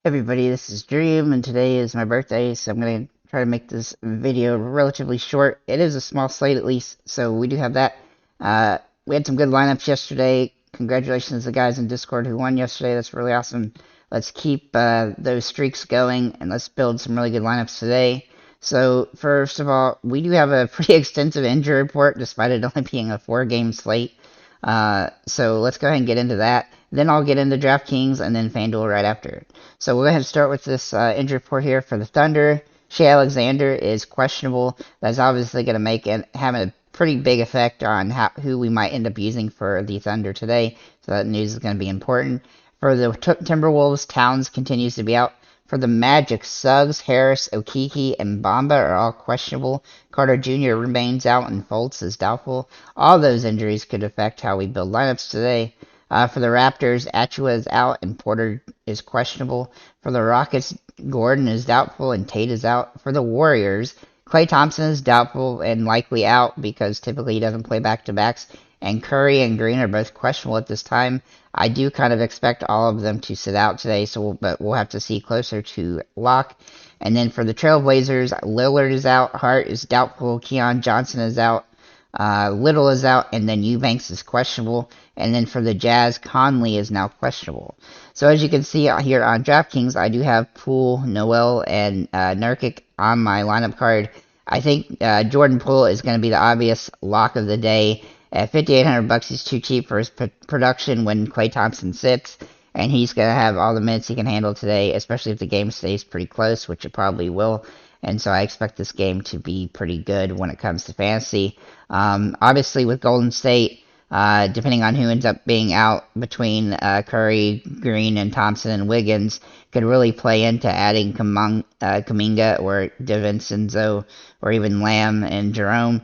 Everybody, this is Dream, and today is my birthday, so I'm going to try to make this video relatively short. It is a small slate at least, so we do have that. We had some good lineups yesterday. Congratulations to the guys in Discord who won yesterday. That's really awesome. Let's keep those streaks going, and let's build some really good lineups today. So, first of all, we do have a pretty extensive injury report, despite it only being a 4-game slate. So let's go ahead and get into that. Then I'll get into DraftKings and then FanDuel right after. So we'll go ahead and start with this injury report here for the Thunder. Shea Alexander is questionable. That's obviously going to have a pretty big effect on who we might end up using for the Thunder today. So that news is going to be important. For the Timberwolves, Towns continues to be out. For the Magic, Suggs, Harris, Okeke, and Bamba are all questionable. Carter Jr. remains out and Fultz is doubtful. All those injuries could affect how we build lineups today. For the Raptors, Achua is out and Porter is questionable. For the Rockets, Gordon is doubtful and Tate is out. For the Warriors, Klay Thompson is doubtful and likely out because typically he doesn't play back-to-backs. And Curry and Green are both questionable at this time. I do kind of expect all of them to sit out today, but we'll have to see closer to lock. And then for the Trailblazers, Lillard is out, Hart is doubtful, Keon Johnson is out, Little is out, and then Eubanks is questionable. And then for the Jazz, Conley is now questionable. So as you can see here on DraftKings, I do have Poole, Noel, and Nurkic on my lineup card. I think Jordan Poole is going to be the obvious lock of the day. At $5,800, he's too cheap for his production when Klay Thompson sits, and he's going to have all the minutes he can handle today, especially if the game stays pretty close, which it probably will. And so I expect this game to be pretty good when it comes to fantasy. Obviously, with Golden State, depending on who ends up being out between Curry, Green, and Thompson and Wiggins, could really play into adding Kuminga or DiVincenzo or even Lamb and Jerome,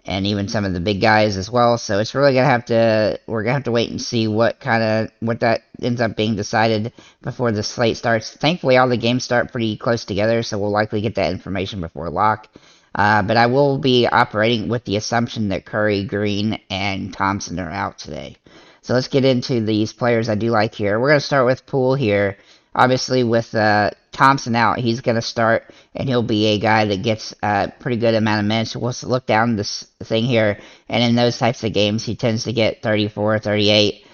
and even some of the big guys as well. So it's really we're gonna have to wait and see what that ends up being decided before the slate starts. Thankfully, all the games start pretty close together, so we'll likely get that information before lock. But I will be operating with the assumption that Curry, Green, and Thompson are out today. So let's get into these players I do like here. We're gonna start with Poole here. Obviously, with Thompson out, he's going to start, and he'll be a guy that gets a pretty good amount of minutes. We'll look down this thing here, and in those types of games, he tends to get 34, 38,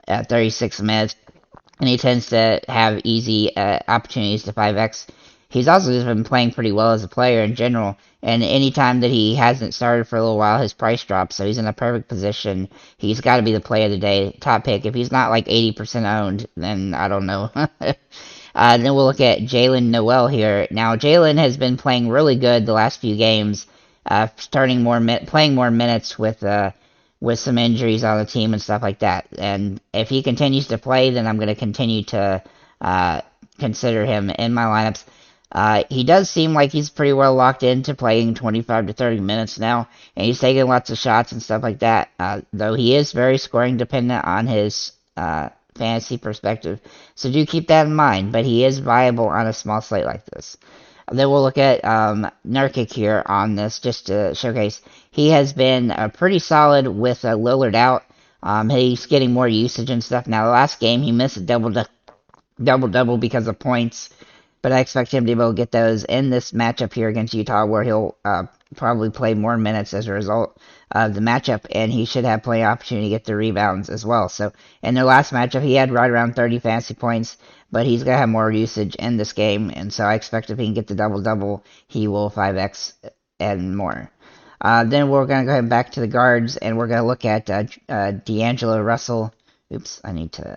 36 minutes, and he tends to have easy opportunities to 5x. He's also just been playing pretty well as a player in general, and any time that he hasn't started for a little while, his price drops, so he's in a perfect position. He's got to be the play of the day, top pick. If he's not like 80% owned, then I don't know. Then we'll look at Jalen Noel here. Now, Jalen has been playing really good the last few games, playing more minutes with some injuries on the team and stuff like that. And if he continues to play, then I'm going to continue to consider him in my lineups. He does seem like he's pretty well locked into playing 25 to 30 minutes now, and he's taking lots of shots and stuff like that, though he is very scoring dependent on his fantasy perspective, so do keep that in mind, but he is viable on a small slate like this. Then we'll look at Nurkic here on this, just to showcase. He has been pretty solid with Lillard out. He's getting more usage and stuff. Now, the last game, he missed a double-double because of points, but I expect him to be able to get those in this matchup here against Utah, where he'll probably play more minutes as a result of the matchup, and he should have plenty of opportunity to get the rebounds as well. So in their last matchup, he had right around 30 fantasy points, but he's going to have more usage in this game, and so I expect if he can get the double-double, he will 5x and more. Then we're going to go ahead and back to the guards, and we're going to look at D'Angelo Russell. Oops, I need to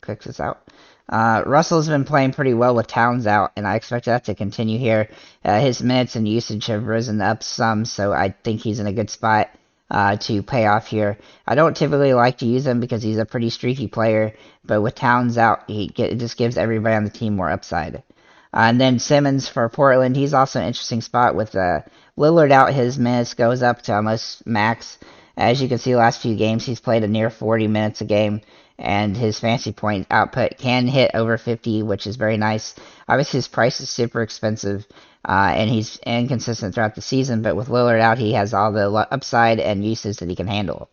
click this out. Russell's been playing pretty well with Towns out, and I expect that to continue here. His minutes and usage have risen up some, so I think he's in a good spot to pay off here. I don't typically like to use him because he's a pretty streaky player, but with Towns out, it just gives everybody on the team more upside. And then Simmons for Portland, he's also an interesting spot with Lillard out. His minutes goes up to almost max. As you can see, the last few games, he's played a near 40 minutes a game, and his fantasy point output can hit over 50, which is very nice. Obviously, his price is super expensive, and he's inconsistent throughout the season, but with Lillard out, he has all the upside and uses that he can handle.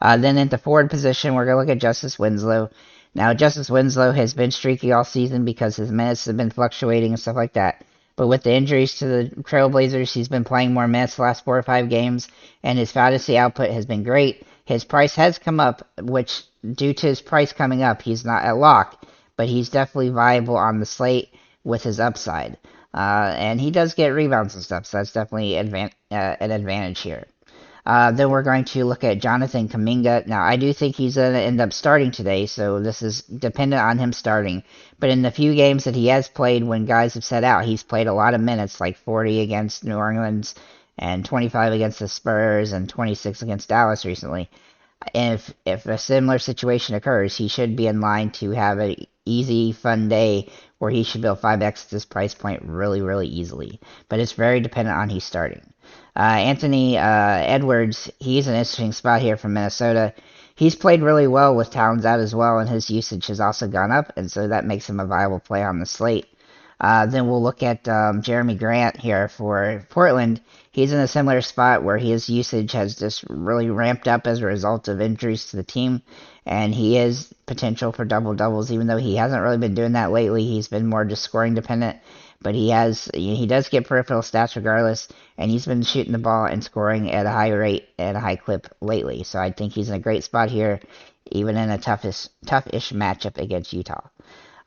Then at the forward position, we're going to look at Justice Winslow. Now, Justice Winslow has been streaky all season because his minutes have been fluctuating and stuff like that. But with the injuries to the Trailblazers, he's been playing more minutes the last 4 or 5 games, and his fantasy output has been great. His price has come up, which, due to his price coming up, he's not at lock, but he's definitely viable on the slate with his upside. And he does get rebounds and stuff, so that's definitely an advantage here. Then we're going to look at Jonathan Kuminga. Now, I do think he's going to end up starting today, so this is dependent on him starting. But in the few games that he has played when guys have set out, he's played a lot of minutes, like 40 against New Orleans, and 25 against the Spurs, and 26 against Dallas recently. And if a similar situation occurs, he should be in line to have an easy, fun day where he should be able to 5x this price point really, really easily. But it's very dependent on he's starting. Anthony Edwards, he's an interesting spot here from Minnesota. He's played really well with Towns out as well, and his usage has also gone up, and so that makes him a viable play on the slate. Then we'll look at Jeremy Grant here for Portland. He's in a similar spot where his usage has just really ramped up as a result of injuries to the team, and he is potential for double-doubles, even though he hasn't really been doing that lately. He's been more just scoring dependent, but he does get peripheral stats regardless, and he's been shooting the ball and scoring at a high rate, at a high clip lately. So I think he's in a great spot here, even in a toughish matchup against Utah.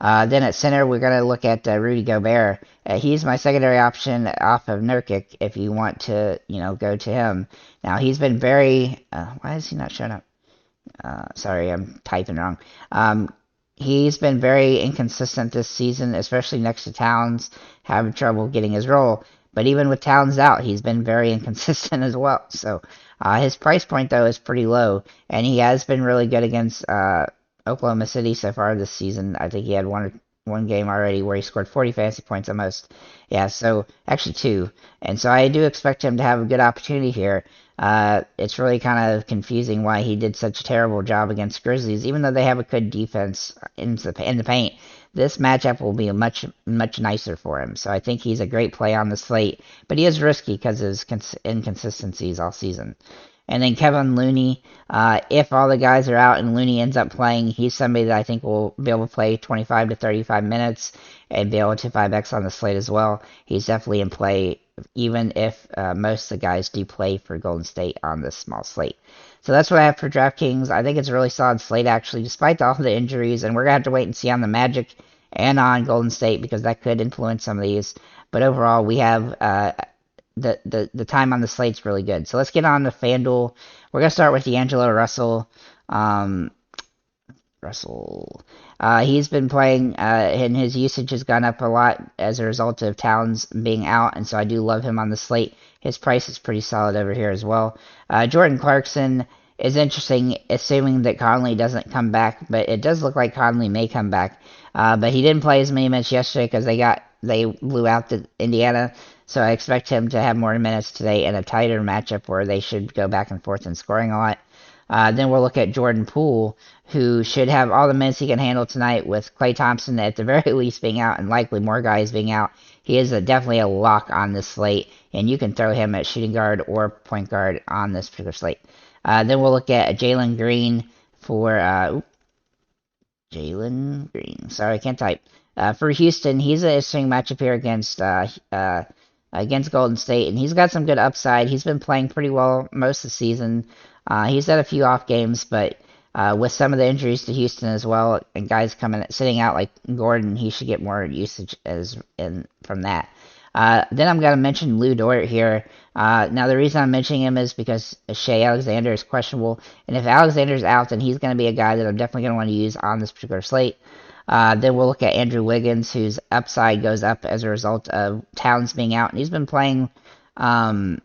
Then at center, we're going to look at Rudy Gobert. He's my secondary option off of Nurkic if you want to, go to him. Now, he's been very... why is he not showing up? Sorry, I'm typing wrong. He's been very inconsistent this season, especially next to Towns, having trouble getting his role. But even with Towns out, he's been very inconsistent as well. So his price point, though, is pretty low, and he has been really good against Oklahoma City so far this season. I think he had one game already where he scored 40 fantasy points almost. Yeah, so actually 2. And so I do expect him to have a good opportunity here. It's really kind of confusing why he did such a terrible job against Grizzlies, even though they have a good defense in the paint. This matchup will be much nicer for him. So I think he's a great play on the slate, but he is risky because of his inconsistencies all season. And then Kevin Looney, if all the guys are out and Looney ends up playing, he's somebody that I think will be able to play 25 to 35 minutes and be able to 5x on the slate as well. He's definitely in play, even if most of the guys do play for Golden State on this small slate. So that's what I have for DraftKings. I think it's a really solid slate, actually, despite all the injuries. And we're going to have to wait and see on the Magic and on Golden State because that could influence some of these. But overall, we have... the time on the slate's really good. So let's get on to FanDuel. We're going to start with D'Angelo Russell. He's been playing, and his usage has gone up a lot as a result of Towns being out, and so I do love him on the slate. His price is pretty solid over here as well. Jordan Clarkson is interesting, assuming that Conley doesn't come back, but it does look like Conley may come back. But he didn't play as many minutes yesterday because they blew out the Indiana. So I expect him to have more minutes today in a tighter matchup where they should go back and forth and scoring a lot. Then we'll look at Jordan Poole, who should have all the minutes he can handle tonight with Klay Thompson at the very least being out and likely more guys being out. He is definitely a lock on this slate, and you can throw him at shooting guard or point guard on this particular slate. Then we'll look at Jalen Green for... Jalen Green. Sorry, I can't type. For Houston, he's an interesting matchup here against Golden State, and he's got some good upside. He's been playing pretty well most of the season. He's had a few off games, but with some of the injuries to Houston as well, and guys sitting out like Gordon, he should get more usage from that. Then I'm going to mention Lou Dort here. Now, the reason I'm mentioning him is because Shea Alexander is questionable, and if Alexander's out, then he's going to be a guy that I'm definitely going to want to use on this particular slate. Then we'll look at Andrew Wiggins, whose upside goes up as a result of Towns being out. And he's been playing, not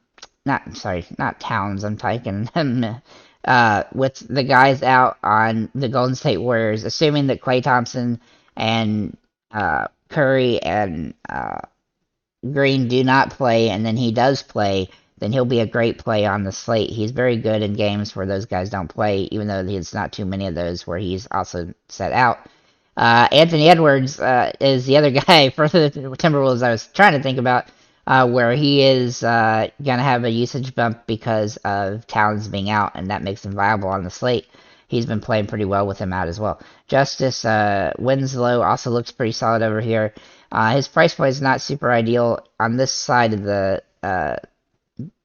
Towns, I'm typing him, with the guys out on the Golden State Warriors, assuming that Klay Thompson and Curry and Green do not play, and then he does play, then he'll be a great play on the slate. He's very good in games where those guys don't play, even though there's not too many of those where he's also set out. Anthony Edwards is the other guy for the Timberwolves I was trying to think about, where he is going to have a usage bump because of Towns being out, and that makes him viable on the slate. he's been playing pretty well with him out as well. Justice Winslow also looks pretty solid over here. His price point is not super ideal on this side of the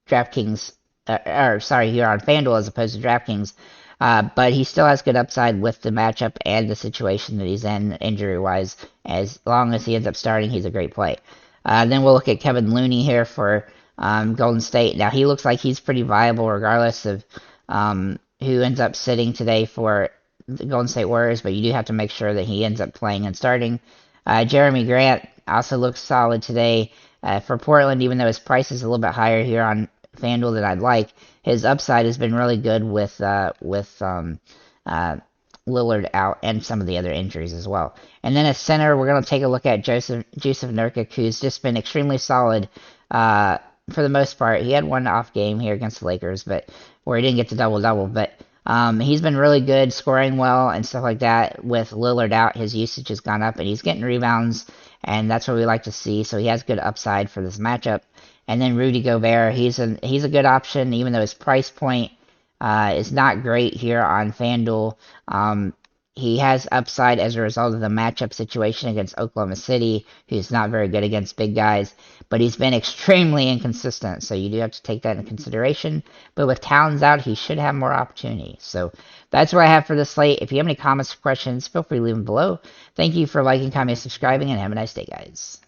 DraftKings, here on FanDuel as opposed to DraftKings. But he still has good upside with the matchup and the situation that he's in injury-wise. As long as he ends up starting, he's a great play. Then we'll look at Kevin Looney here for Golden State. Now, he looks like he's pretty viable regardless of who ends up sitting today for the Golden State Warriors, but you do have to make sure that he ends up playing and starting. Jeremy Grant also looks solid today for Portland, even though his price is a little bit higher here on FanDuel than I'd like. His upside has been really good with Lillard out and some of the other injuries as well. And then at center, we're going to take a look at Jusuf Nurkic, who's just been extremely solid for the most part. He had one off game here against the Lakers, but where he didn't get the double-double. But he's been really good, scoring well and stuff like that. With Lillard out, his usage has gone up, and he's getting rebounds, and that's what we like to see. So he has good upside for this matchup. And then Rudy Gobert, he's a good option, even though his price point is not great here on FanDuel. He has upside as a result of the matchup situation against Oklahoma City, who's not very good against big guys, but he's been extremely inconsistent, so you do have to take that into consideration. But with Towns out, he should have more opportunity. So that's what I have for this slate. If you have any comments or questions, feel free to leave them below. Thank you for liking, commenting, subscribing, and have a nice day, guys.